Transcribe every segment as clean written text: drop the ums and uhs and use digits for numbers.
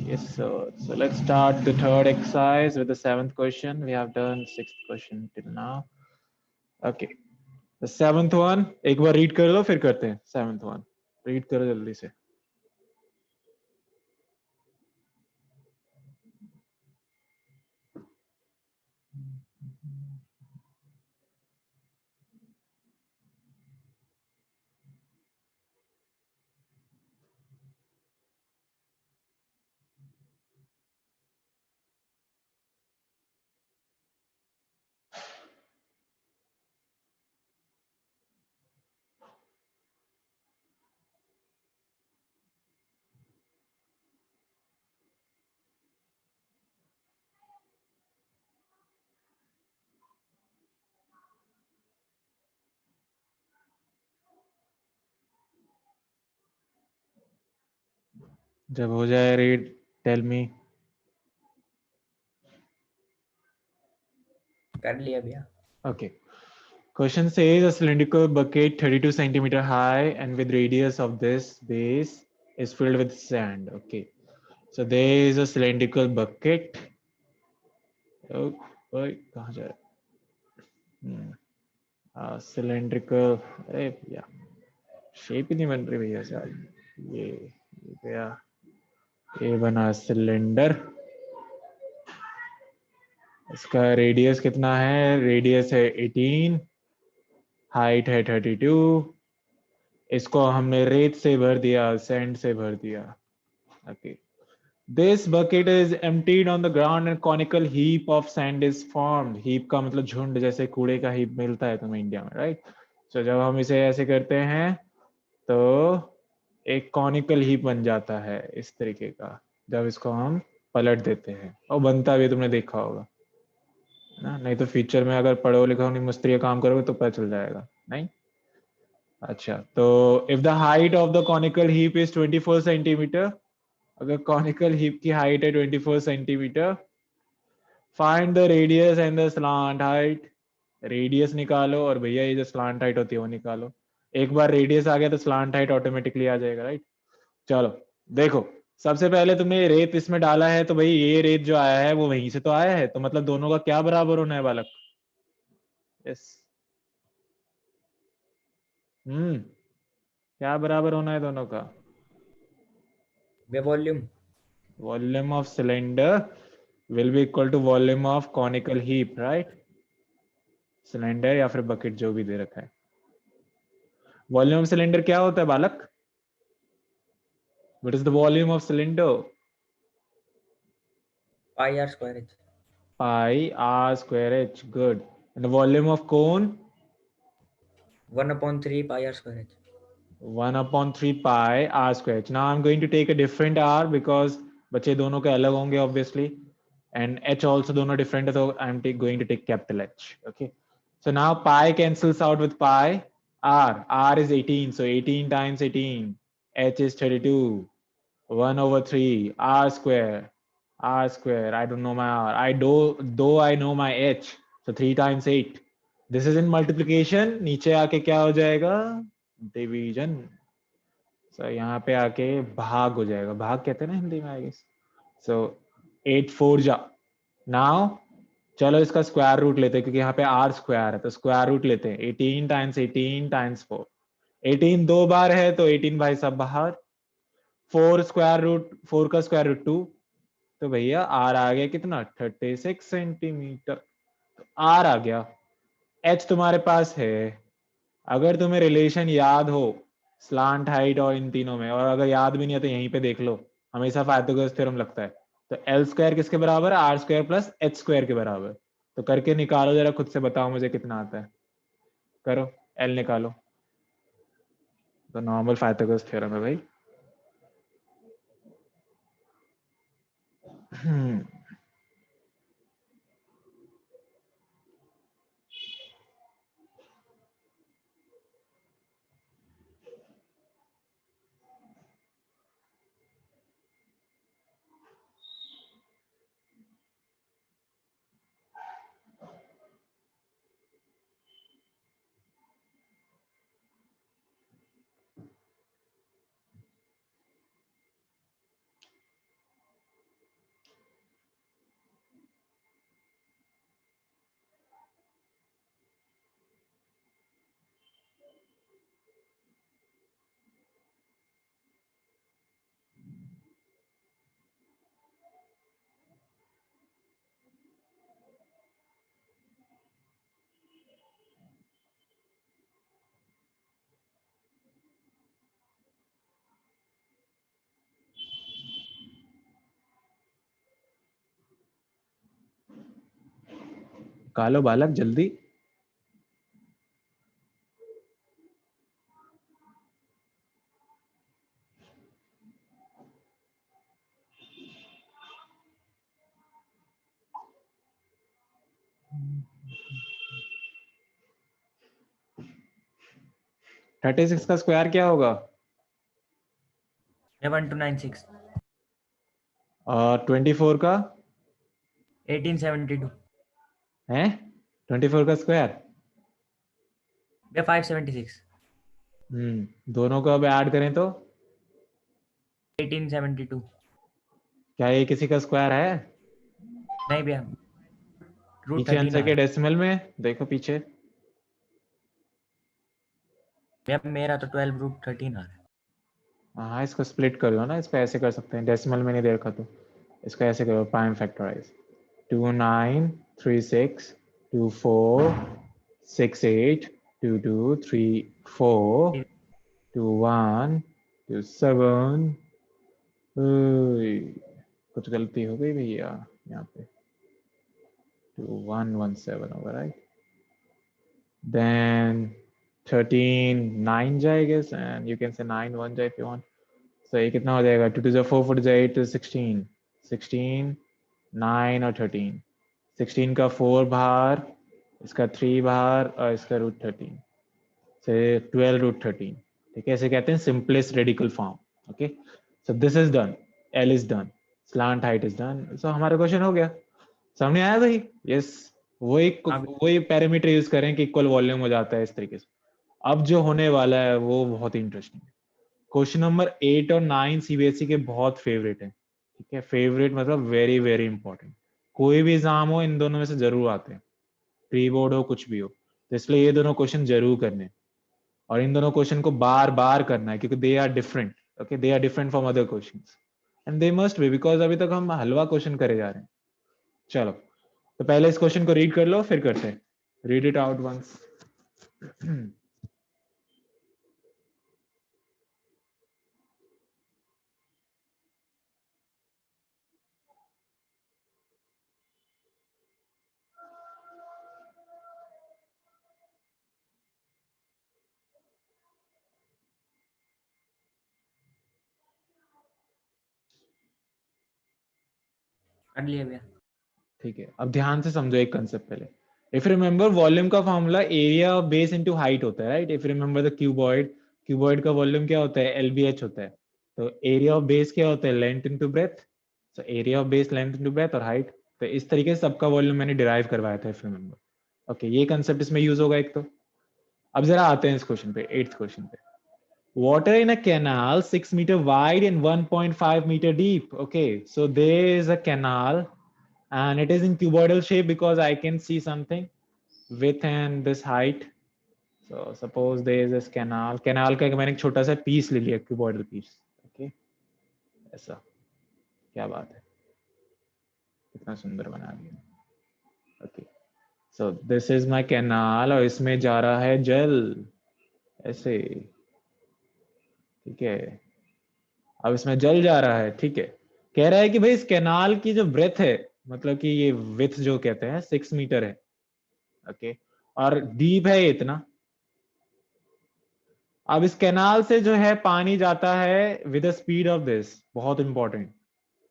Yes, sir. So let's start the third exercise with the seventh question. We have done sixth question till now. Okay. The seventh one, एक बार read कर लो फिर करते हैं. Seventh one. Read करो जल्दी से. जब हो जाए read, tell me. कर लिया भैया. Okay. Question says a cylindrical bucket 32 centimeter high and with radius of this base is filled with sand. Okay. So there is a cylindrical bucket. Oh, ओए कहाँ जा रहा है? Cylindrical. अरे भैया शेप ही नहीं बन रही भैया से आज. ये गया. ये बना सिलेंडर. इसका रेडियस कितना है? रेडियस है 18, हाइट है 32. इसको हमने रेत से भर दिया, सैंड से भर दिया. Okay. This bucket is emptied on the ground and conical heap of sand is formed. Heap का मतलब झुंड, जैसे कूड़े का हीप मिलता है तुम्हें इंडिया में, राइट? सो जब हम इसे ऐसे करते हैं तो एक कॉनिकल हीप बन जाता है इस तरीके का, जब इसको हम पलट देते हैं. और बनता भी तुमने देखा होगा ना, नहीं तो फ्यूचर में अगर पढ़ो लिखो नहीं मिस्त्री काम करोगे तो पता चल जाएगा. नहीं? अच्छा, तो if the height of the conical heap is 24 centimetre, अगर कॉनिकल हीप की हाइट है 24 centimetre, find the radius and the slant height. Radius निकालो और भैया ये जो स्लांट हाइट होती है वो निकालो. एक बार रेडियस आ गया तो स्लांट हाइट ऑटोमेटिकली आ जाएगा, राइट? चलो देखो, सबसे पहले तुमने रेत इसमें डाला है तो भाई ये रेत जो आया है वो वहीं से तो आया है, तो मतलब दोनों का क्या बराबर होना है बालक? यस. क्या बराबर होना है दोनों का? वे volume. Volume of cylinder will be equal to volume of conical heap, right? Cylinder या फिर बकेट जो भी दे रखा है. वॉल्यूम सिलेंडर क्या होता है बालक? What is the volume of cylinder? Pi are square h. Pi r square h. Good. And the volume of cone? 1/3 pi are square h. 1 upon 3 pi r square h. Now I'm going to take a different r because बच्चे दोनों के अलग होंगे obviously, and h also दोनों different है, तो I'm going to take capital H. Okay. So now pi cancels out with pi. R is 18, so 18 times 18. H is 32. 1 over 3 r square. R square. I don't know my r. Though I know my h. So 3 times 8. This is in multiplication. नीचे आके क्या हो जाएगा? Division. सो यहाँ पे आके भाग हो जाएगा. भाग कहते हैं ना हिंदी में, आई गेस. सो 8 4 जा. नाउ चलो इसका स्क्वायर रूट लेते हैं क्योंकि यहाँ पे आर स्क्वायर है, तो स्क्वायर रूट लेते हैं. 18 टाइम्स 18 टाइम्स 4. 18 दो बार है तो 18 भाई सब बाहर. 4 स्क्वायर रूट, 4 का स्क्वायर रूट 2. तो भैया आर आ गया कितना? 36 सेंटीमीटर. आर आ गया. एच तुम्हारे पास है. अगर तुम्हें रिलेशन याद हो स्लांट हाइट और इन तीनों में, और अगर याद भी नहीं है तो यहीं पे देख लो, हमेशा पाइथागोरस थ्योरम लगता है. तो एल स्क्वायर किसके बराबर है? R square plus h square के बराबर. तो करके निकालो जरा, खुद से बताओ मुझे कितना आता है. करो, एल निकालो. तो नॉर्मल पाइथागोरस थ्योरम है भाई. निकालो बालक जल्दी। थर्टी सिक्स का स्क्वायर क्या होगा? 1296 और 24 का 1872 है? 24 का स्क्वायर। भैया 576 दोनों को अब ऐड करें तो 1872 क्या ये किसी का स्क्वायर है? नहीं भैया रूट पीछे 13 आंसर आ के रहा है डेसिमल में देखो पीछे। भैया मेरा तो 12 रूट 13 आ रहा है हाँ इसको स्प्लिट कर दो ना, इसको ऐसे कर सकते हैं, डेसिमल में नहीं देखा तो इसको ऐसे करो, प्राइम फैक्टराइज 2 9 3 6 2 4 6 8 2 2 3 4 2 1 2 7। कुछ गलती हो गई भैया यहाँ पे, 2 1 1 7 होगा राइट। Then 13 9 जाए guess, and you can say 9 1 जाए if you want. So ये कितना हो जाएगा? 2 2 जा 4 4 जा 8 16 16 9 और 13। 16 का 4 बाहर, इसका 3 बाहर और इसका रूट 13 से 12 रूट 13। ठीक है, इसे कहते हैं simplest radical form. Okay, so this is done, L is done, slant height is done. So हमारा क्वेश्चन हो गया, सामने आया भाई? यस, वही पैरामीटर यूज करें कि इक्वल वॉल्यूम हो जाता है इस तरीके से। अब जो होने वाला है वो बहुत ही इंटरेस्टिंग है। क्वेश्चन नंबर 8 और 9 सीबीएसई के बहुत फेवरेट है। ठीक है, फेवरेट मतलब वेरी वेरी इंपॉर्टेंट। कोई भी एग्जाम हो इन दोनों में से जरूर आते हैं, प्री बोर्ड हो कुछ भी हो, तो इसलिए ये दोनों क्वेश्चन जरूर करने हैं। और इन दोनों क्वेश्चन को बार बार करना है क्योंकि they are different. Okay, they are different from other questions and they must be, because अभी तक हम हलवा क्वेश्चन करे जा रहे हैं। चलो, तो पहले इस क्वेश्चन को रीड कर लो फिर करते हैं। Read it out once. कर लिया भैया ठीक है, अब ध्यान से समझो एक कंसेप्ट पहले। इफ रिमेंबर वॉल्यूम का formula area of base into height होता है right. If remember the cuboid, cuboid का वॉल्यूम क्या होता है? एलबीएच होता है। तो एरिया ऑफ बेस क्या होता है? Length into breadth. So area of base, length into breadth और हाइट। तो इस तरीके से सबका वॉल्यूम मैंने डिराइव करवाया था इफ रिमेंबर। ओके, ये कंसेप्ट इसमें यूज होगा एक तो। अब जरा आते हैं इस क्वेश्चन पे, 8th क्वेश्चन पे। Water in a canal 6 meter wide and 1.5 meter deep. Okay, so there is a canal and it is in cuboidal shape because I can see something width and this height. So suppose there is this canal, canal का मैंने एक छोटा सा piece ले लिया, cuboidal piece. Okay, ऐसा, क्या बात है, कितना सुंदर बना दिया। Okay, so this is my canal और इसमें जा रहा है जल ऐसे। ठीक है, अब इसमें जल जा रहा है। ठीक है, कह रहा है कि भाई इस कैनाल की जो ब्रेथ है, मतलब कि ये विथ जो कहते हैं 6 मीटर है। ओके, और डीप है इतना। अब इस कैनाल से जो है पानी जाता है with the speed of this, बहुत इंपॉर्टेंट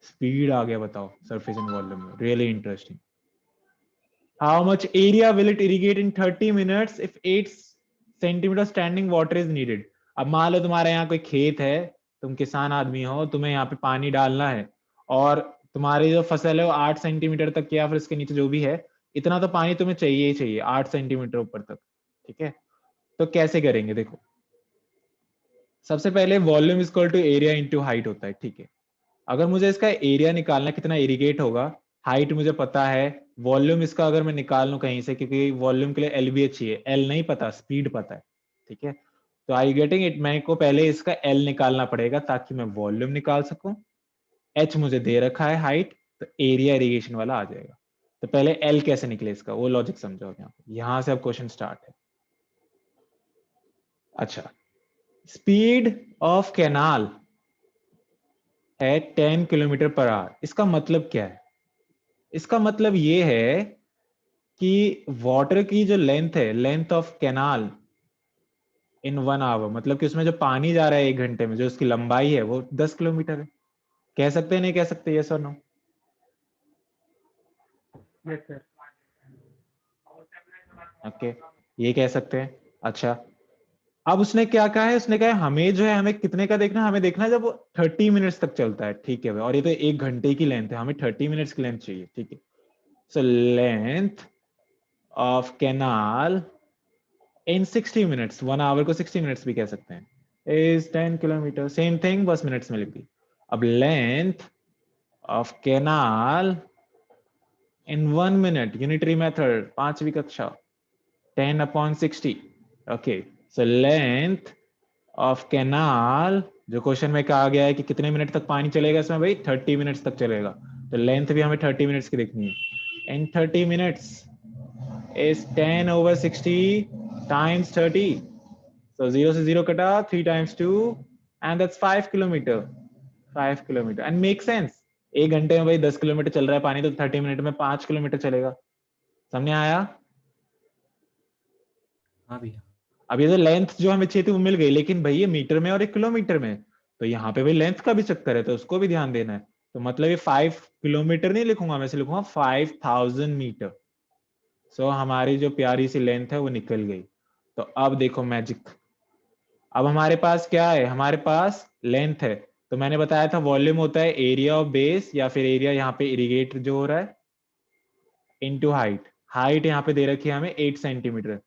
स्पीड आ गया, बताओ सरफेस एंड वॉल्यूम में, really interesting. How much area will it irrigate in 30 minutes if 8 centimetre standing water is needed. अब मान लो तुम्हारे यहाँ कोई खेत है, तुम किसान आदमी हो, तुम्हें यहाँ पे पानी डालना है और तुम्हारी जो फसल है वो 8 सेंटीमीटर तक या फिर इसके नीचे जो भी है, इतना तो पानी तुम्हें चाहिए ही चाहिए, 8 सेंटीमीटर ऊपर तक। ठीक है, तो कैसे करेंगे देखो। सबसे पहले volume equal to area into height होता है। ठीक है, अगर मुझे इसका एरिया निकालना कितना इरिगेट होगा, हाइट मुझे पता है, वॉल्यूम इसका अगर मैं निकाल लूं कहीं से, क्योंकि वॉल्यूम के लिए एलबीएच चाहिए, एल नहीं पता, स्पीड पता है। ठीक है, तो आई गेटिंग इट, मेरे को पहले इसका एल निकालना पड़ेगा ताकि मैं वॉल्यूम निकाल सकूं। एच मुझे दे रखा है हाइट, तो एरिया इरिगेशन वाला आ जाएगा। तो पहले एल कैसे निकले इसका, वो लॉजिक समझो। यहां से अब क्वेश्चन स्टार्ट है। अच्छा, स्पीड ऑफ कैनाल है 10 किलोमीटर पर आवर। इसका मतलब क्या है? इसका मतलब ये है कि वाटर की जो लेंथ है, length of canal in 1 hour, मतलब कि उसमें जो पानी जा रहा है 1 घंटे में, जो उसकी लंबाई है वो 10 किलोमीटर है। कह सकते हैं नहीं कह सकते, यस और नो? Yes sir. ओके, ये कह सकते हैं। अच्छा, अब उसने क्या कहा है, उसने कहा है हमें जो है, हमें कितने का देखना है, हमें देखना है जब वो 30 मिनट्स तक चलता है, ठीक है भाई, और ये तो 1 घंटे की लेंथ है, हमें 30 मिनट्स की लेंथ चाहिए, ठीक है। So length of canal in 60 minutes, 1 hour को 60 मिनट्स भी कह सकते हैं, इज 10 किलोमीटर, सेम थिंग, बस मिनट्स में लिख दी। अब length of canal in 1 minute, unitary method, 5वीं कक्षा, 10/60। Okay, so length of canal, जो क्वेश्चन में कहा गया है कि कितने मिनट तक पानी चलेगा इसमें भाई, 30 मिनट्स तक चलेगा, तो लेंथ भी हमें 30 मिनट्स की देखनी है। इन 30 मिनट्स इज 10/60 टाइम्स 30, so 0 से 0 कटा, 3 times 2 and that's 5 kilometre, 5 kilometre, and make sense. 1 घंटे में भाई 10 किलोमीटर चल रहा है पानी, तो 30 मिनट में 5 किलोमीटर चलेगा। समझ आया? हाँ भैया। अब ये जो लेंथ जो हमें चाहिए थी वो मिल गई, लेकिन भाई ये मीटर में और एक किलोमीटर में, तो यहाँ पे भाई लेंथ का भी चक्कर है, तो उसको भी ध्यान देना है। तो मतलब ये 5 किलोमीटर नहीं लिखूंगा, मैं से लिखूंगा 5000 मीटर। सो हमारी जो प्यारी सी लेंथ है वो निकल गई। तो अब देखो मैजिक, अब हमारे पास क्या है, हमारे पास लेंथ है, तो मैंने बताया था वॉल्यूम होता है एरिया ऑफ बेस, या फिर एरिया यहाँ पे इरिगेट जो हो रहा है, इनटू हाइट। हाइट यहाँ पे दे रखी है हमें 8 सेंटीमीटर,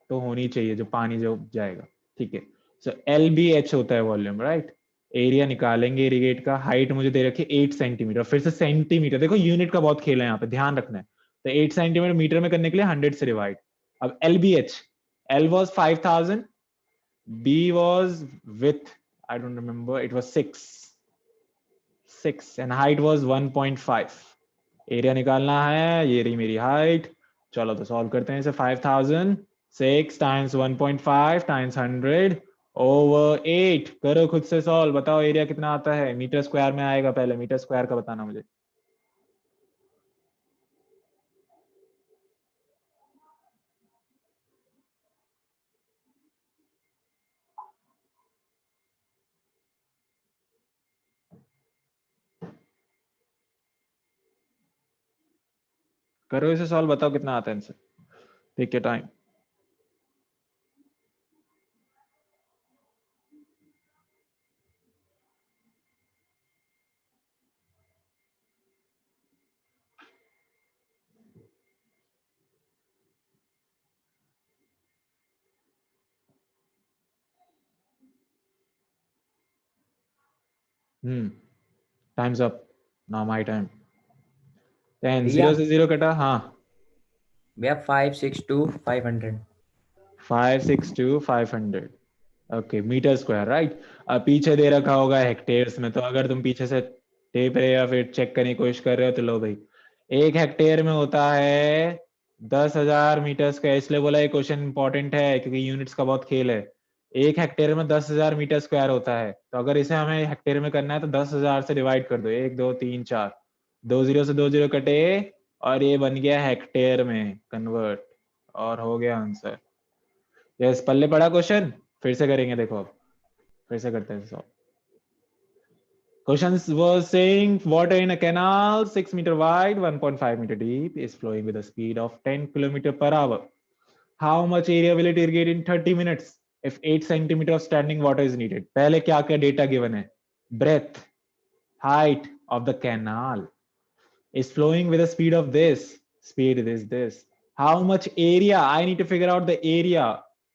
तो होनी चाहिए जो पानी जो जाएगा, ठीक है। सो LBH होता है वॉल्यूम, राइट। एरिया निकालेंगे इरिगेट का, हाइट मुझे दे रखी है 8 सेंटीमीटर, फिर से सेंटीमीटर, देखो यूनिट का बहुत खेल है यहाँ पे, ध्यान रखना है। तो 8 सेंटीमीटर मीटर में करने के लिए 100 से डिवाइड। अब LBH, L was 5000, B was width, I don't remember, it was 6 and height was 1.5। Area निकालना है, ये रही मेरी हाइट। चलो तो सॉल्व करते हैं इसे। 5000 6 टाइम्स 1.5 टाइम्स 100 ओवर 8। करो खुद से सॉल्व, बताओ एरिया कितना आता है, मीटर स्क्वायर में आएगा, पहले मीटर स्क्वायर का बताना मुझे। करो इसे सॉल्व, बताओ कितना आता है इनसे, ठीक है time. Times up, now my time. 10, भैया 0 से 0 कटा, हाँ। भैया 562 500। 562 500, ओके, मीटर स्क्वायर, राइट। अब पीछे दे रखा होगा हेक्टेयर्स में, तो अगर तुम पीछे से टेप रहे या फिर चेक करने की कोशिश कर रहे हो, तो लो भाई, 1 हेक्टेयर में होता है 10,000 मीटर स्क्वायर, इसलिए बोला ये क्वेश्चन इंपॉर्टेंट है, क्योंकि यूनिट्स का बहुत खेल है। 1 हेक्टेयर में 10,000 मीटर स्क्वायर होता है, तो अगर इसे हमें हेक्टेयर में करना है तो 10,000 से डिवाइड कर दो, 1 2 3 4, 2 0 से 2 0 कटे, और ये बन गया हेक्टेयर में कन्वर्ट, और हो गया आंसर। यस, पल्ले पड़ा क्वेश्चन, फिर से करेंगे, देखो अब फिर से करते हैं solve. Questions was saying water in a canal 6 meter wide, 1.5 meter deep is flowing with a speed of 10 kilometer per hour. How much area will it irrigate in 30 minutes if 8 centimeter of standing water is needed? पहले क्या क्या data given है? Breadth, height of the canal is flowing with a speed of this. Speed is this. How much area? I need to figure out the area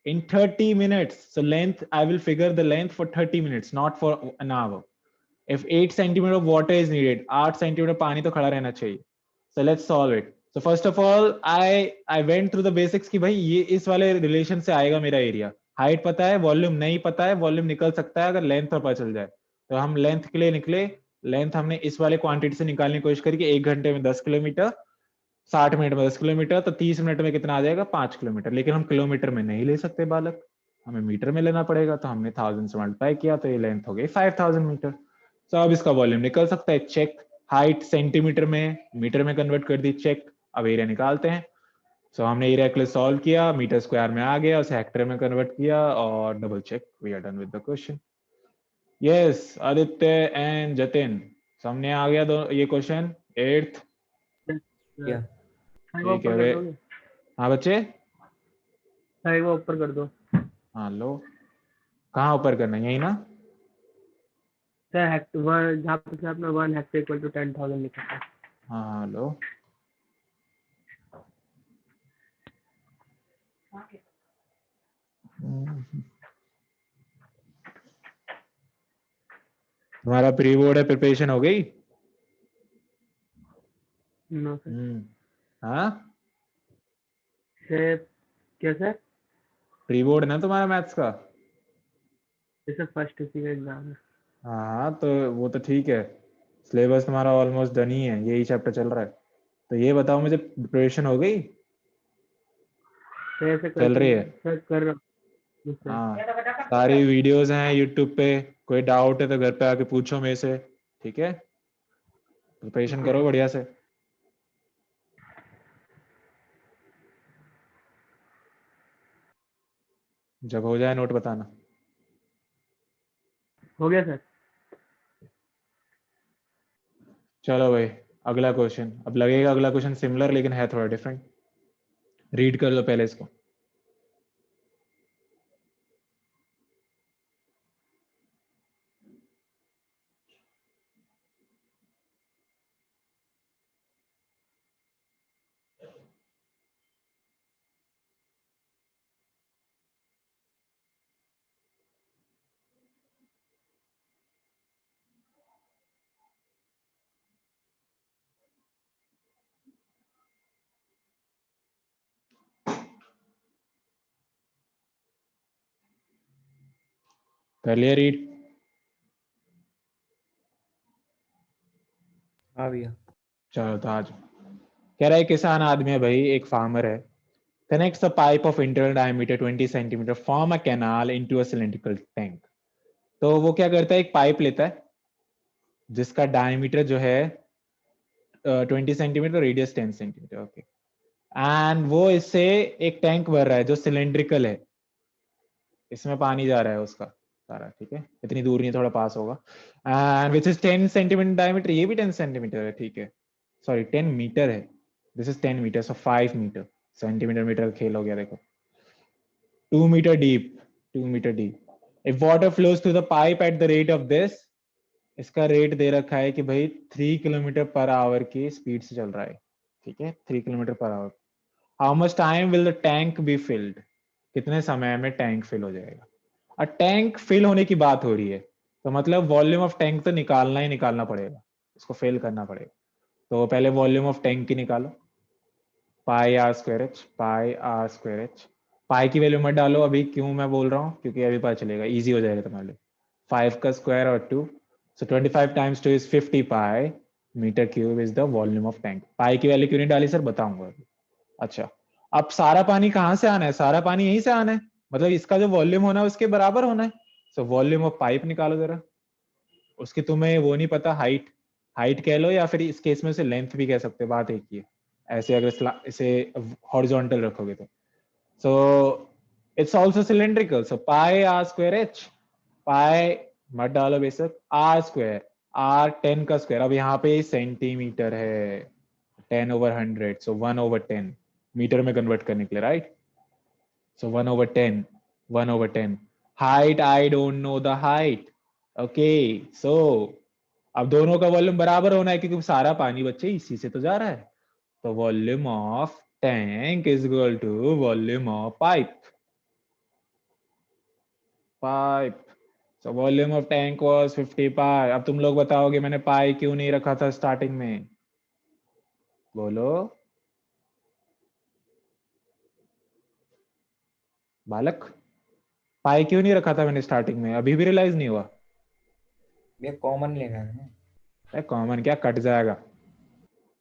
in 30 minutes. So length, I will figure the length for 30 minutes, not for an hour. If 8 centimeter of water is needed, 8 centimeter पानी तो खड़ा रहना चाहिए. So let's solve it. So first of all, I went through the basics कि भाई ये इस वाले रिलेशन से आएगा मेरा एरिया। हाइट पता है, वॉल्यूम नहीं पता है, वॉल्यूम निकल सकता है अगर लेंथ पर पता चल जाए। तो हम लेंथ के लिए निकले, लेंथ हमने इस वाले क्वांटिटी से निकालने की कोशिश करी कि 1 घंटे में 10 किलोमीटर, 60 मिनट में 10 किलोमीटर, तो 30 मिनट में कितना आ जाएगा, 5 किलोमीटर। लेकिन हम किलोमीटर में नहीं ले सकते बालक, हमें मीटर में लेना पड़ेगा, तो हमने 1000 से मल्टीप्लाई किया, तो ये लेंथ हो गई 5000 मीटर। तो अब इसका वॉल्यूम निकल सकता है, चेक। हाइट सेंटीमीटर में मीटर में कन्वर्ट कर दी, चेक। अब एरिया निकालते हैं। सो हमने एरिया के लिए सॉल्व किया, मीटर स्क्वायर में आ गया, उसे हेक्टर में कन्वर्ट किया और double check, we are done with the question. Yes Aditya and Jatin, सामने आ गया दो ये क्वेश्चन 8th। या ठीक है वे, हाँ बच्चे, वो ऊपर कर दो। हाँ लो, कहाँ ऊपर करना है, यही ना? सर हेक्टर जहाँ पे आपने 1 हेक्टर इक्वल टू 10,000 लिखा था। हाँ हाँ लो, तुम्हारा प्री बोर्ड है, प्रिपरेशन हो गई? No sir. हाँ सर क्या सर? प्री बोर्ड ना तुम्हारा मैथ्स का? सर फर्स्ट इसी का एग्जाम है। हाँ तो वो तो ठीक है, सिलेबस तुम्हारा ऑलमोस्ट डन ही है, यही चैप्टर चल रहा है। तो ये बताओ मुझे, प्रिपरेशन हो गई? सर ऐसे चल रही है? सर कर रहा हूँ सर। हाँ, सारी वीडियोस हैं यूट्यूब पे, कोई डाउट है तो घर पे आके पूछो मेरे से, ठीक है? प्रिपरेशन करो बढ़िया से। जब हो जाए नोट बताना। हो गया सर। चलो भाई, अगला क्वेश्चन। अब लगेगा अगला क्वेश्चन सिमिलर लेकिन है थोड़ा डिफरेंट। रीड कर लो पहले इसको। कर लिया रीड? हाँ भैया। चलो तो आज कह रहा है, किसान आदमी है भाई, एक फार्मर है, connects a pipe of internal diameter 20 centimeter from a canal into a cylindrical tank। तो वो क्या करता है, एक पाइप लेता है जिसका डायमीटर जो है 20 centimetre, radius 10 centimetre, okay. And वो इससे एक टैंक भर रहा है जो सिलेंड्रिकल है, इसमें पानी जा रहा है उसका सारा, ठीक है, इतनी दूर नहीं, थोड़ा पास होगा। And which is 10 centimetre diameter, ये भी 10 सेंटीमीटर है, ठीक है, सॉरी 10 मीटर है, this is 10 metre, so 5 metre, centimetre metre खेल हो गया देखो। 2 metre deep, 2 metre deep. If water flows through the pipe at the rate of this, इसका रेट दे रखा है कि भाई 3 किलोमीटर पर आवर की स्पीड से चल रहा है, ठीक है, 3 kilometre per hour. How much time will the tank be filled, कितने समय में टैंक फिल हो जाएगा? और टैंक फिल होने की बात हो रही है, तो मतलब वॉल्यूम ऑफ टैंक तो निकालना ही निकालना पड़ेगा, इसको फिल करना पड़ेगा। तो पहले वॉल्यूम ऑफ टैंक की निकालो, pi are square h, pi are square h. Pi की वैल्यू मत डालो अभी, क्यों मैं बोल रहा हूँ, क्योंकि अभी पता चलेगा, इजी हो जाएगा तुम्हारे लिए। 5 का स्क्वायर और 2, so 25 times 2 is 50 pi metre cube is the volume of tank. Pi की वैल्यू क्यों नहीं डाली सर, बताऊंगा अभी। अच्छा, अब सारा पानी कहाँ से आना है, सारा पानी यहीं से आना है, मतलब इसका जो वॉल्यूम होना है उसके बराबर होना है। सो वॉल्यूम ऑफ पाइप निकालो जरा, उसकी तुम्हें वो नहीं पता, हाइट, हाइट कह लो या फिर इस केस में उसे लेंथ भी कह सकते हो, बात एक ही है। ऐसे अगर इसे हॉरिजॉन्टल रखोगे तो, so it's also cylindrical, so pi are square h, pi मत डालो बेशक, आर स्क्वायर, आर 10 का स्क्वायर, अब यहाँ पे सेंटीमीटर है, 10/100, सो 1/10, मीटर में कन्वर्ट करने के लिए, right? So 1/10, 1/10। Height, I don't know the height, okay. So अब दोनों का वॉल्यूम बराबर होना है क्योंकि सारा पानी बच्चे इसी से तो जा रहा है। तो volume of tank is equal to volume of pipe, pipe. So volume of tank was 50 pi. अब तुम लोग बताओगे मैंने पाई क्यों नहीं रखा था स्टार्टिंग में, बोलो बालक, पाई क्यों नहीं रखा था मैंने स्टार्टिंग में, अभी भी रियलाइज नहीं हुआ? भैया कॉमन लेना है ना। कॉमन क्या, कट जाएगा,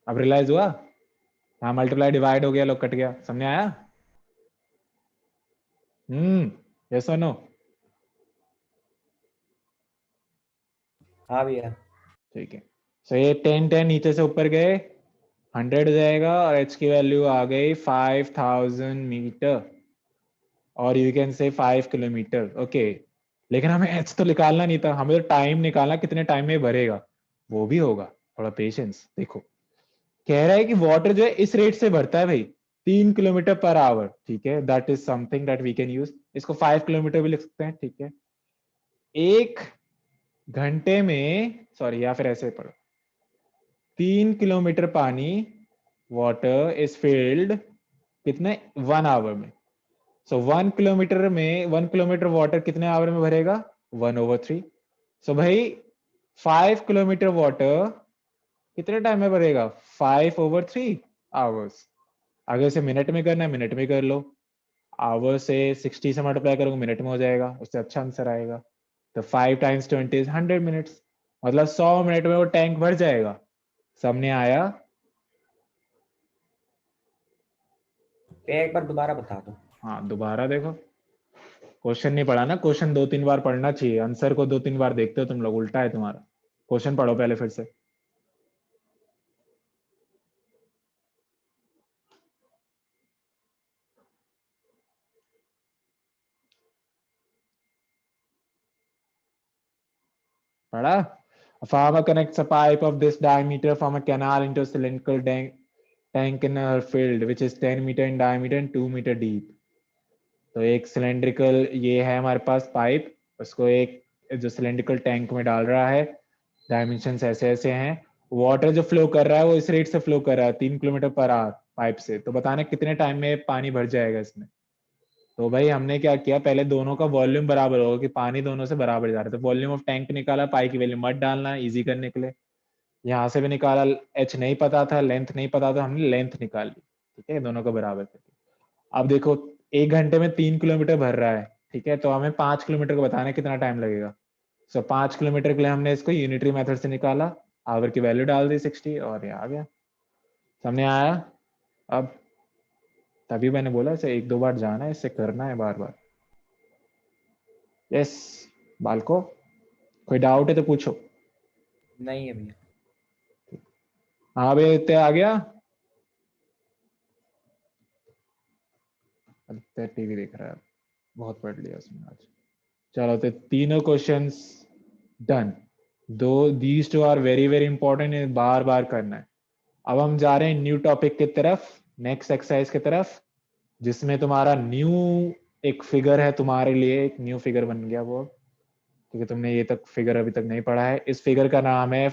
अब रियलाइज हुआ? हाँ, मल्टीप्लाई डिवाइड हो गया, लोग कट गया, समझ आया? यस और नो? हाँ भैया। ठीक है, सो ये 10 10 नीचे से ऊपर गए, 100 हो जाएगा और h की वैल्यू आ गई 5000 मीटर और you can say 5 kilometre. Okay, लेकिन हमें h तो निकालना नहीं था, हमें तो टाइम निकालना, कितने टाइम में भरेगा वो भी होगा। थोड़ा पेशेंस। देखो कह रहा है कि वाटर जो है इस रेट से भरता है भाई 3 किलोमीटर पर आवर, ठीक है, that is something that we can use. इसको 5 किलोमीटर भी लिख सकते हैं, ठीक है। एक घंटे में, सॉरी या फिर ऐसे पढ़ो, 3 किलोमीटर पानी वाटर इज फिल्ड कितने 1 आवर में। सो 1 किलोमीटर में 1 किलोमीटर वाटर कितने आवर में भरेगा 1/3। सो भाई 5 किलोमीटर वाटर कितने टाइम में भरेगा 5/3 आवर्स। अगर इसे मिनट में करना है मिनट में कर लो, आवर से 60 से मल्टीप्लाई करोगे मिनट में हो जाएगा, उससे अच्छा आंसर आएगा। तो 5 × 20 इज 100 मिनट्स, मतलब 100 मिनट में वो टैंक भर जाएगा। सामने आया? एक बार दोबारा बता दो। हाँ दोबारा देखो, क्वेश्चन नहीं पढ़ा ना, क्वेश्चन 2-3 बार पढ़ना चाहिए, आंसर को 2-3 बार देखते हो तुम लोग, उल्टा है तुम्हारा। क्वेश्चन पढ़ो पहले फिर से। पढ़ा? A farmer connects a pipe of this diameter from a canal into a cylindrical tank in a field which is 10 meter in diameter and 2 meter deep. तो एक सिलेंड्रिकल ये है हमारे पास पाइप, उसको एक जो सिलेंड्रिकल टैंक में डाल रहा है, डायमेंशन ऐसे ऐसे हैं, वाटर जो फ्लो कर रहा है वो इस रेट से फ्लो कर रहा है 3 किलोमीटर पर आवर पाइप से। तो बताना कितने टाइम में पानी भर जाएगा इसमें। तो भाई हमने क्या किया, पहले दोनों का वॉल्यूम बराबर होगा कि पानी दोनों से बराबर जा रहा है, तो वॉल्यूम ऑफ टैंक निकाला, पाई की वैल्यू मत डालना इजी करने के लिए। यहाँ से भी निकाला, एच नहीं पता था, लेंथ नहीं पता था, हमने लेंथ निकाल ली, ठीक है, दोनों को बराबर करके। अब देखो 1 घंटे में 3 किलोमीटर भर रहा है, ठीक है, तो हमें 5 किलोमीटर को बताना है कितना टाइम लगेगा। सो 5 किलोमीटर के लिए हमने इसको यूनिटरी मेथड से निकाला, आवर की वैल्यू डाल दी 60 और ये आ गया, सामने आया। अब तभी मैंने बोला इसे 1-2 बार जाना है, इससे करना है बार बार। यस बालको, कोई डाउट है तो पूछो। नहीं है भैया। हाँ भैया इतने आ गया, टीवी देख रहा है, बहुत पढ़ लिया उसने आज। चलो तो तीनों क्वेश्चंस डन। दो these two are very very important, बार बार करना है। अब हम जा रहे हैं न्यू टॉपिक की तरफ, नेक्स्ट एक्सरसाइज की तरफ, जिसमें तुम्हारा न्यू एक फिगर है तुम्हारे लिए, एक न्यू फिगर बन गया वो, क्योंकि तुमने ये तक फिगर अभी तक नहीं पढ़ा है। इस फिगर का नाम है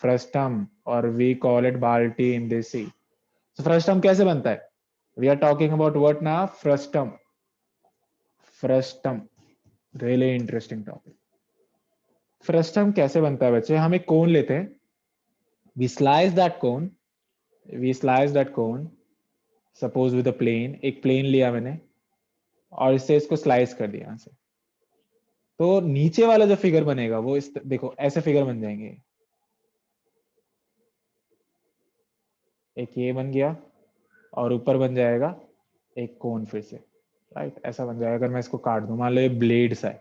फ्रस्टम और वी कॉल इट बाल्टी इन देसी। तो फ्रस्टम कैसे बनता है? We are talking about what ना, frustum. Frustum really interesting topic. Frustum कैसे बनता है बच्चे? हम एक कोन लेते हैं, we slice that cone, we slice that cone, suppose with a plane, एक प्लेन लिया मैंने और इससे इसको स्लाइस कर दिया यहाँ से, तो नीचे वाला जो फिगर बनेगा वो इस देखो ऐसे फिगर बन जाएंगे। एक ये बन गया और ऊपर बन जाएगा एक कोन फिर से, राइट, ऐसा बन जाएगा। अगर मैं इसको काट दूं, मान लो ये ब्लेड्स है,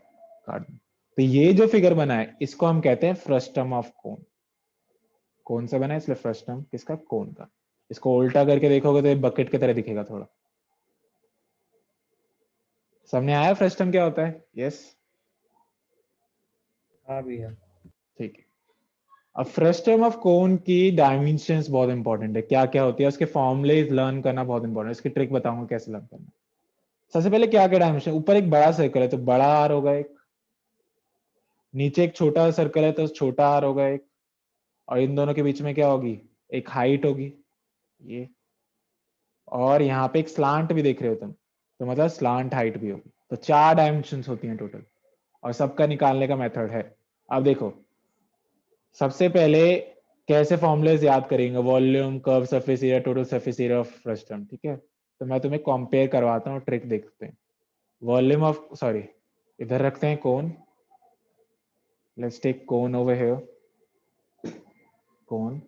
काट दूं, तो ये जो फिगर बना है इसको हम कहते हैं फ्रस्टम ऑफ कोन। कौन सा बना है इसलिए फ्रस्टम किसका, कोन का। इसको उल्टा करके देखोगे तो ये बकेट की तरह दिखेगा थोड़ा। सामने आया फ्रस्टम क्या होता है? यस हाँ भैया। ठीक है। अब फ्रस्टम ऑफ कोन की डायमेंशंस बहुत इंपॉर्टेंट है, क्या क्या होती है उसके फॉर्मूले लर्न करना बहुत इंपॉर्टेंट है। इसकी ट्रिक बताऊंगा कैसे लर्न करना। सबसे पहले क्या क्या डायमेंशन, ऊपर एक बड़ा सर्कल है तो बड़ा आर होगा एक, नीचे एक छोटा सर्कल है तो छोटा आर होगा एक, और इन दोनों के बीच में क्या होगी, एक हाइट होगी ये, और यहाँ पे एक स्लांट भी देख रहे हो तुम, तो मतलब स्लांट हाइट भी होगी। तो 4 डायमेंशंस होती हैं टोटल, और सबका निकालने का मेथड है। अब देखो सबसे पहले कैसे फॉर्मूलेज याद करेंगे, volume, curve surface area, total surface area of frustum, ठीक है। तो मैं तुम्हें कंपेयर करवाता हूँ, ट्रिक देखते हैं। वॉल्यूम ऑफ, सॉरी इधर रखते हैं cone, let's take cone over here, cone,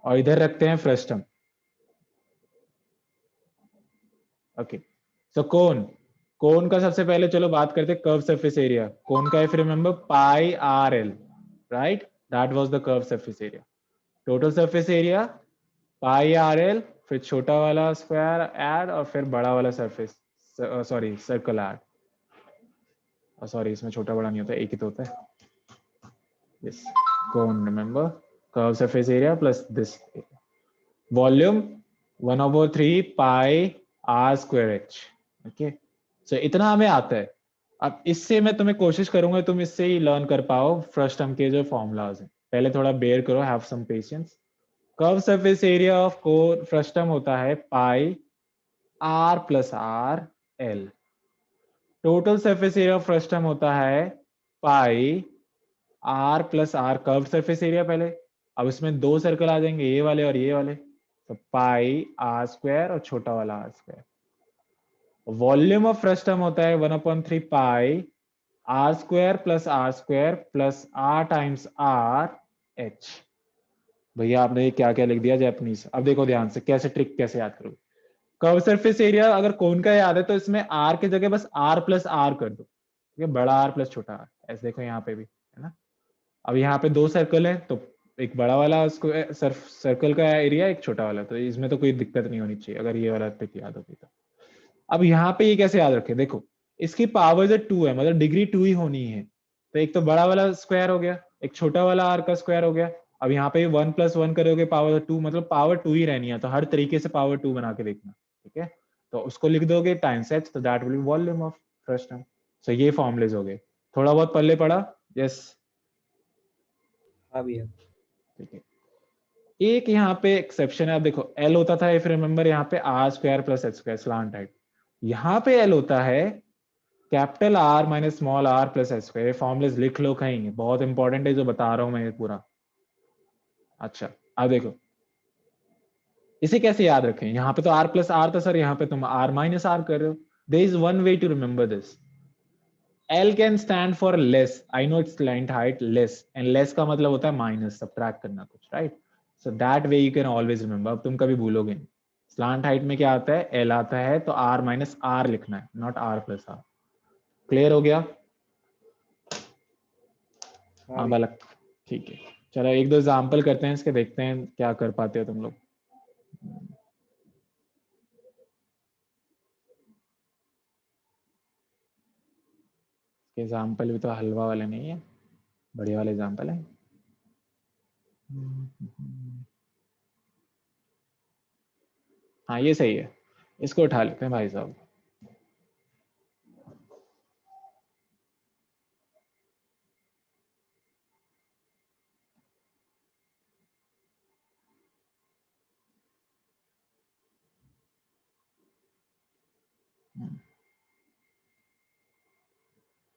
और इधर रखते हैं फ्रस्टम। ओके सो कोन, कोन का सबसे पहले चलो बात करते हैं कर्व सरफेस एरिया। कोन का if remember pi r l, right, that was the curve surface area. Total surface area pi r l, फिर छोटा वाला स्क्वायर ऐड और फिर बड़ा वाला surface, sorry circle add, sorry इसमें छोटा बड़ा नहीं होता, एक ही तो होता है। यस, कौन remember, curve surface area plus this volume 1/3 pi are square h. Okay, so इतना हमें आता है। अब इससे मैं तुम्हें कोशिश करूंगा तुम इससे ही लर्न कर पाओ फर्स्ट टर्म के जो फॉर्मूलाज हैं। पहले थोड़ा बेयर करो, have some patience. Curve surface area of core first term होता है pi R plus R L. Total surface area of first term होता है pi R plus R curve surface area पहले। अब इसमें दो सर्कल आ जाएंगे, ये वाले और ये वाले, तो पाई आर स्क्वायर और छोटा वाला R square. Volume of first term होता है 1/3 pi are square plus R times R H. भैया आपने ये क्या क्या लिख दिया जापानीज। अब देखो ध्यान से कैसे ट्रिक कैसे याद करोगे। कर्व सरफेस एरिया अगर कोन का याद है तो इसमें आर की जगह बस आर प्लस आर कर दो, ठीक है, बड़ा आर प्लस छोटा आर, ऐसे देखो यहाँ पे भी है ना। अब यहाँ पे दो सर्कल है तो एक बड़ा वाला उसको सर्कल का एरिया, एक छोटा वाला, तो इसमें तो कोई दिक्कत नहीं होनी चाहिए अगर ये वाला ट्रिक याद होगी तो। अब यहाँ पे ये कैसे याद रखें, देखो इसकी पावर जो 2 है, मतलब डिग्री 2 ही होनी है, तो एक तो बड़ा वाला स्क्वायर हो गया, एक छोटा वाला आर का स्क्वायर हो गया। अब यहाँ पे 1+1 करोगे पावर 2, मतलब पावर 2 ही रहनी है, तो हर तरीके से पावर 2 बना के देखना, ठीक है। तो उसको लिख दोगे टाइम्स एच, तो that will be volume of first term. So ये फॉर्मुलेज हो गए, थोड़ा बहुत पल्ले पड़ा। यस, हाँ भैया। ठीक है। एक यहाँ पे एक्सेप्शन है, आप देखो एल होता था इफ रिमेंबर यहाँ पे r square plus h square slant height, यहाँ पे एल होता है capital r minus small r plus h square. Formulas लिख लो कहीं, बहुत इंपॉर्टेंट है जो बता रहा हूं मैं ये पूरा। अच्छा, अब देखो इसे कैसे याद रखें, यहाँ पे तो आर प्लस आर था सर, यहाँ पे तुम आर माइनस आर कर रहे हो। There is one way to remember this, L can stand for less. I know it's slant height less, and less का मतलब होता है माइनस, सब्ट्रैक्ट करना कुछ, right. So that way you can always remember, अब तुम कभी भूलोगे नहीं। स्लांट हाइट में क्या आता है, L आता है, तो R माइनस आर लिखना है, not R plus r. Clear हो गया? हाँ हाँ भैया। बालक, ठीक है। चलो एक दो एग्जाम्पल करते हैं इसके, देखते हैं क्या कर पाते हो तुम लोग। एग्जाम्पल भी तो हलवा वाले नहीं है, बढ़िया वाले एग्जाम्पल है। हाँ ये सही है, इसको उठा लेते हैं भाई साहब।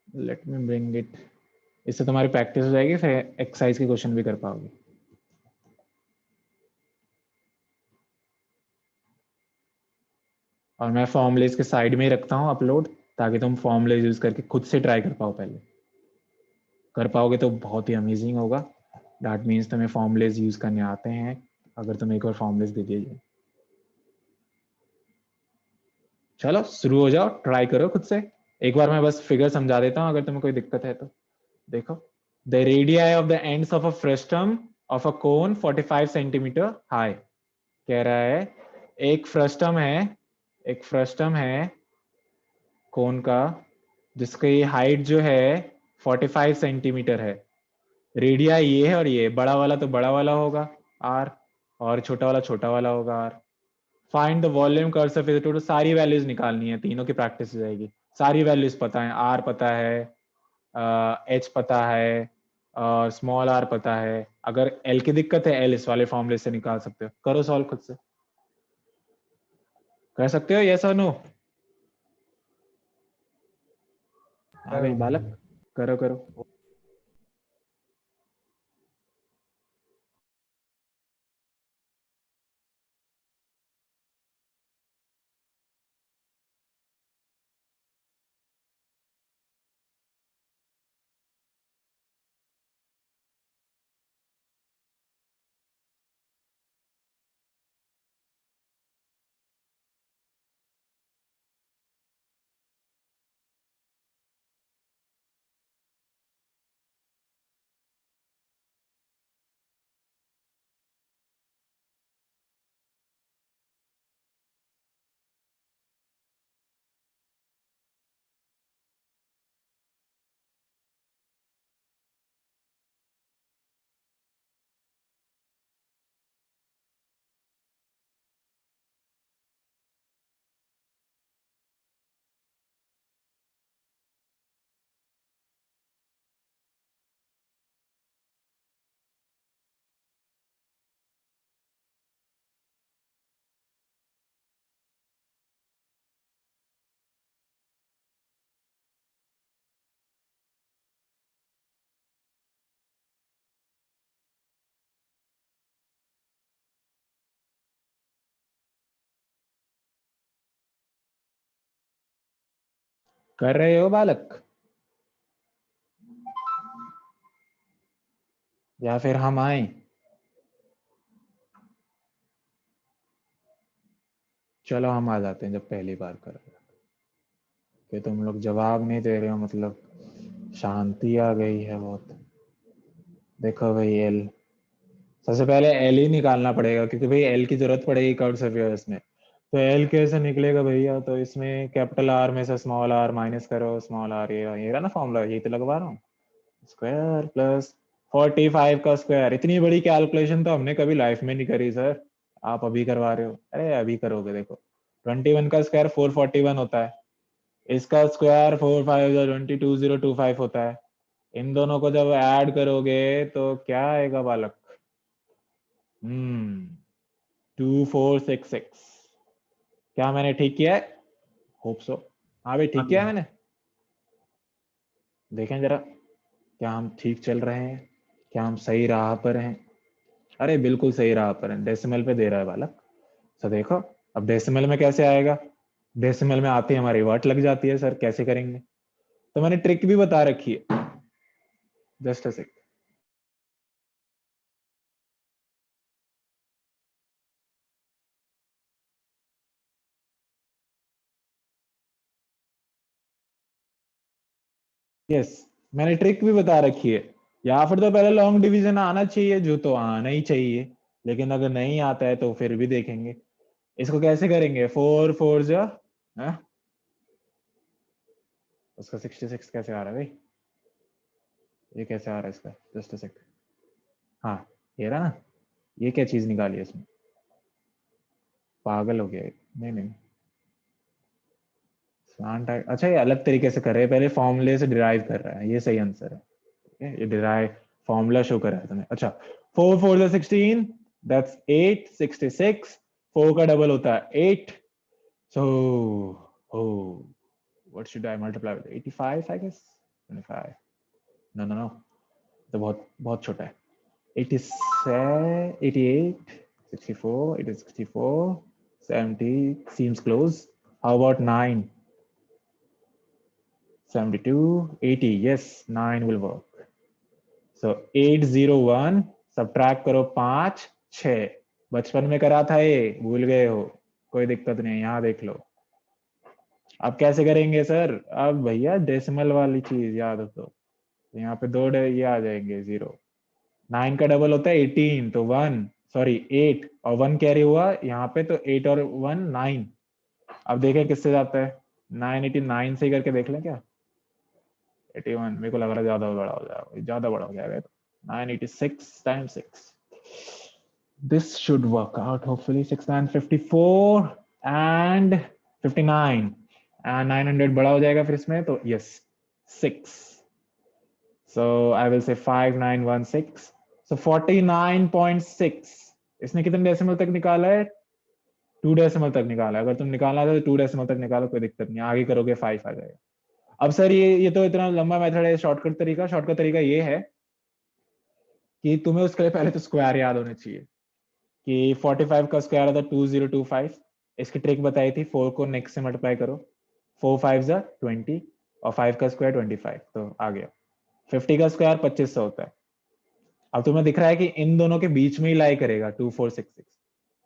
लेट मी ब्रिंग इट, इससे तुम्हारी प्रैक्टिस हो जाएगी, फिर एक्सरसाइज के क्वेश्चन भी कर पाओगे। और मैं फॉर्मुलेज के साइड में ही रखता हूँ अपलोड, ताकि तुम फॉर्मुलेज यूज करके खुद से ट्राई कर पाओ। पहले कर पाओगे तो बहुत ही अमेजिंग होगा। दैट मीन्स तुम्हें फॉर्मुलेज यूज करने आते हैं, अगर तुम एक बार फॉर्मुलेज दे दिए। चलो शुरू हो जाओ, ट्राई करो खुद से। एक बार मैं बस फिगर समझा देता हूँ अगर तुम्हें कोई दिक्कत है तो। देखो, the radii of the ends of a frustum of a cone 45 centimetre high. कह रहा है एक फ्रस्टम है, एक फ्रस्टम है कोन का, जिसकी हाइट जो है 45 सेंटीमीटर है। रेडिया ये है और ये बड़ा वाला तो बड़ा वाला होगा आर, और छोटा वाला छोटा वाला होगा r. Find the volume curve surface total, सारी वैल्यूज निकालनी है, तीनों की प्रैक्टिस हो जाएगी। सारी वैल्यूज पता है, आर पता है, एच पता है, और स्मॉल आर पता है। अगर एल की दिक्कत है, एल इस वाले फॉर्मूले से निकाल सकते हो। करो सॉल्व खुद से, कर सकते हो, यस और नो? हाँ भाई बालक, करो करो। कर रहे हो बालक, या फिर हम आए? चलो हम आ जाते हैं जब पहली बार कर रहे हो। कि तुम लोग जवाब नहीं दे रहे हो, मतलब शांति आ गई है बहुत। देखो भाई एल, सबसे पहले एल ही निकालना पड़ेगा क्योंकि भाई एल की जरूरत पड़ेगी कर्व सर्फेस में। तो एल कैसे निकलेगा भैया? तो इसमें कैपिटल आर में से स्मॉल आर माइनस करो, स्मॉल आर ये रहा ना फॉर्मूला, यही तो लगवा रहा हूँ। स्क्वायर प्लस 45 का स्क्वायर। इतनी बड़ी कैलकुलेशन तो हमने कभी लाइफ में नहीं करी सर, आप अभी करवा रहे हो। अरे अभी करोगे। देखो 21 का स्क्वायर 441 होता है, इसका स्क्वायर 4 5 22 2025 होता है। इन दोनों को जब ऐड करोगे तो क्या आएगा बालक? 2466। क्या मैंने ठीक किया है? Hope so. हाँ भाई ठीक किया है मैंने। देखें जरा, क्या हम ठीक चल रहे हैं? क्या हम सही राह पर हैं? अरे बिल्कुल सही राह पर हैं। डेसिमल पे दे रहा है बालक। तो देखो अब डेसिमल में कैसे आएगा? डेसिमल में आते ही हमारी वर्ट लग जाती है सर, कैसे करेंगे? तो मैंने ट्रिक भी बता रखी है, जस्ट अ सेक। यस, मैंने ट्रिक भी बता रखी है। या फिर तो पहले लॉन्ग डिवीजन आना चाहिए, जो तो आना ही चाहिए, लेकिन अगर नहीं आता है तो फिर भी देखेंगे। इसको कैसे करेंगे? 4 4 जा, उसका 66 कैसे आ रहा है भाई? ये कैसे आ रहा है इसका? जस्ट अ सेक। हाँ ये रहा ना, ये क्या चीज निकाली है इसमें? पागल हो गया ये। नहीं नहीं, स्लांट अच्छा ये अलग तरीके से कर रहे हैं, पहले फॉर्मूले से डिराइव कर रहा है, ये सही आंसर है। ठीक है, ये डिराइव फॉर्मूला शो कर रहा है तुम्हें। अच्छा 4 4 16, दैट्स 8 66। 4 का डबल होता है 8। सो oh what should I multiply with? 85 I guess, 25, no no no, तो बहुत बहुत छोटा है। 87 88 64, it is 64 70 seems close. How about 9? 72 80, yes 9 will work. So 801 subtract करो 5 6। बचपन में करा था ये, भूल गए हो? कोई दिक्कत नहीं, यहाँ देख लो। अब कैसे करेंगे सर? अब भैया डेसिमल वाली चीज याद हो तो यहाँ पे दो ये आ जाएंगे 0। 9 का डबल होता है 18, तो 1 सॉरी 8 और 1 कैरी हुआ यहाँ पे, तो 8 और 1 9। अब देखें किससे जाता है? 989 से ही करके देख लें क्या? 81 मेरे को लग रहा है ज्यादा बड़ा हो जाएगा, ज्यादा बड़ा हो जाएगा। 986 times 6, this should work out hopefully। 6 9 54 and 59 and 900 बड़ा हो जाएगा फिर इसमें, तो yes 6। so I will say 5916। so 49.6। इसने कितने डेसिमल तक निकाला है? 2 डेसिमल तक निकाला है। अगर तुम निकालना है तो 2 डेसिमल तक निकालो, कोई दिक्कत नहीं, आगे करोगे 5 आ जाएगा। अब सर ये तो इतना लंबा मेथड है। शॉर्टकट तरीका ये है कि तुम्हें उसके लिए पहले तो स्क्वायर याद होने चाहिए कि 45 का स्क्वायर होता है 2025। इसकी ट्रिक बताई थी, 4 को नेक्स्ट से मल्टीप्लाई करो, 4 5 20 और 5 का स्क्वायर 25, तो आ गया। 50 का स्क्वायर 2500 होता है। अब तुम्हें दिख रहा है कि इन दोनों के बीच में ही लाई करेगा 2466।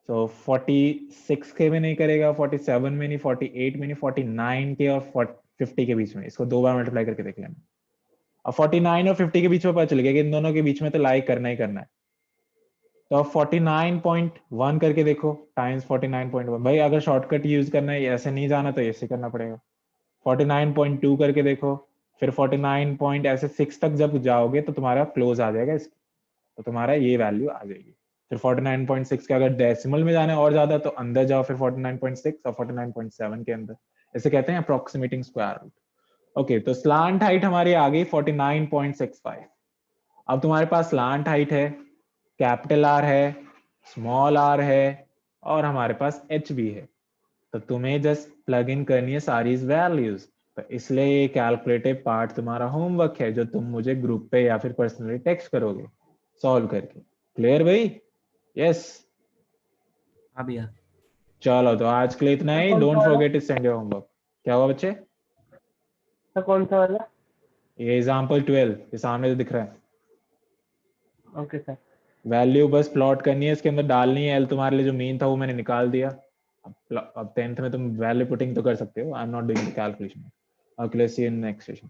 तो 46 के में नहीं करेगा, 47 में नहीं, 48 में नहीं, 49 के और 50 के बीच में। इसको दो बार मल्टीप्लाई करके देख लेना। अब 49 और 50 के बीच में पता चल गया कि इन दोनों के बीच में तो लाई करना ही करना है। तो अब 49.1 करके देखो, टाइम्स 49.1। भाई अगर शॉर्टकट यूज करना है, ऐसे नहीं जाना तो ऐसे करना पड़ेगा। 49.2 करके देखो, फिर 49 पॉइंट ऐसे 6 तक जब जाओगे तो तुम्हारा क्लोज आ जाएगा इसकी, तो तुम्हारा ये वैल्यू आ जाएगी। फिर 49.6 के अगर डेसिमल में जाना है और ज्यादा तो अंदर जाओ, फिर 49.6 और 49.7 के अंदर। इसे कहते हैं अप्रोक्सीमेटिंग स्क्वायर रूट। ओके, तो स्लांट हाइट हमारी आ गई 49.65। अब तुम्हारे पास स्लांट हाइट है, कैपिटल आर है, स्मॉल आर है, और हमारे पास एच भी है। तो तुम्हें जस्ट प्लग इन करनी है सारी वैल्यूज। तो इसलिए ये कैलकुलेटिव पार्ट तुम्हारा होमवर्क है, जो तुम मुझे ग्रुप पे या फिर पर्सनली टेक्स्ट करोगे सॉल्व करके। क्लियर भाई? यस। हाँ भैया। चलो तो आज के लिए इतना ही। Don't forget to send your homework. क्या हुआ बच्चे? सर कौन सा वाला? ये एग्जाम्पल 12 ये सामने जो दिख रहा है। Okay sir. वैल्यू बस प्लॉट करनी है, इसके अंदर डालनी है। एल तुम्हारे लिए जो मीन था वो मैंने निकाल दिया। अब 10th में तुम वैल्यू पुटिंग तो कर सकते हो। I am not doing the calculation. Okay let's see in next session.